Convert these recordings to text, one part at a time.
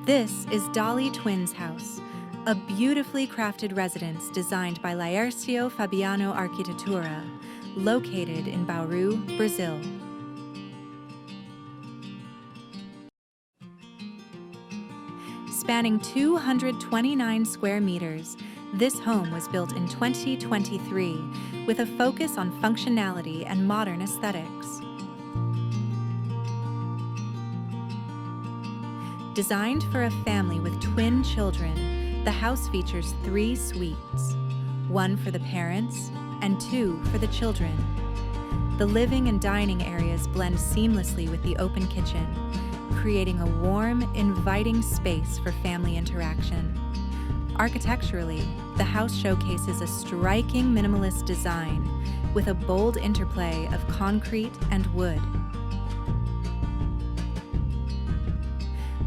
This is Dali Twins House, a beautifully crafted residence designed by Laercio Fabiano Arquitetura, located in Bauru, Brazil. Spanning 229 square meters, this home was built in 2023 with a focus on functionality and modern aesthetics. Designed for a family with twin children, the house features 3 suites, 1 for the parents and 2 for the children. The living and dining areas blend seamlessly with the open kitchen, creating a warm, inviting space for family interaction. Architecturally, the house showcases a striking minimalist design with a bold interplay of concrete and wood.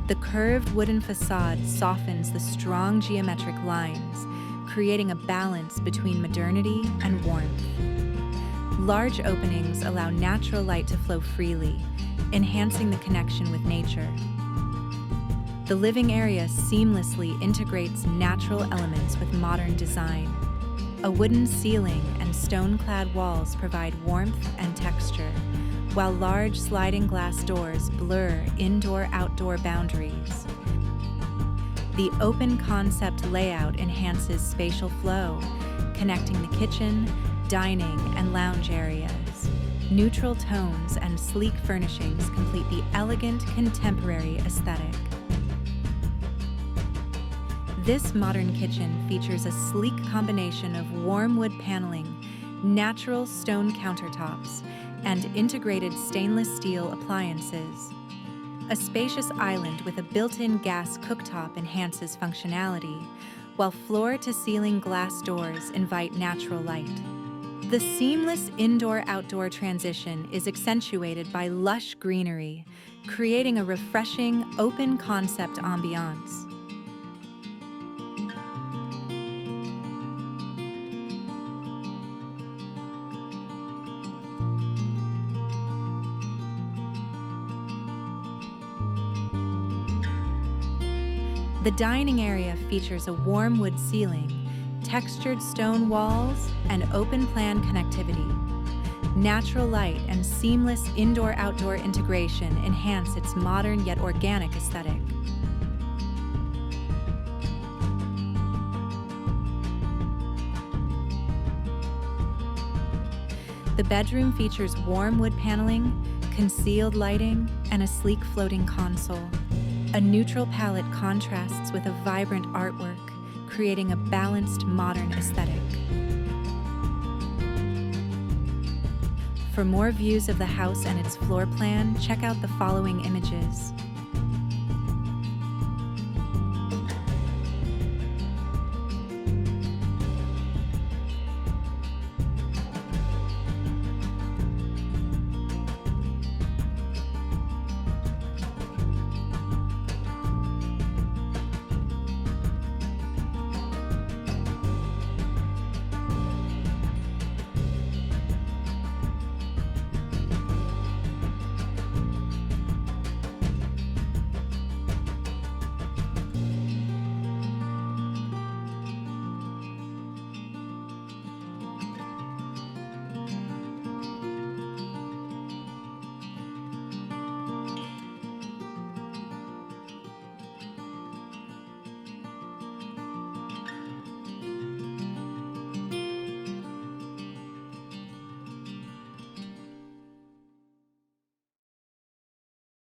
The curved wooden facade softens the strong geometric lines, creating a balance between modernity and warmth. Large openings allow natural light to flow freely, enhancing the connection with nature. The living area seamlessly integrates natural elements with modern design. A wooden ceiling and stone-clad walls provide warmth and texture, while large sliding glass doors blur indoor-outdoor boundaries. The open concept layout enhances spatial flow, connecting the kitchen, dining, and lounge areas. Neutral tones and sleek furnishings complete the elegant contemporary aesthetic. This modern kitchen features a sleek combination of warm wood paneling, natural stone countertops, and integrated stainless steel appliances. A spacious island with a built-in gas cooktop enhances functionality, while floor-to-ceiling glass doors invite natural light. The seamless indoor-outdoor transition is accentuated by lush greenery, creating a refreshing, open-concept ambiance. The dining area features a warm wood ceiling, textured stone walls, and open-plan connectivity. Natural light and seamless indoor-outdoor integration enhance its modern yet organic aesthetic. The bedroom features warm wood paneling, concealed lighting, and a sleek floating console. A neutral palette contrasts with a vibrant artwork, creating a balanced modern aesthetic. For more views of the house and its floor plan, check out the following images.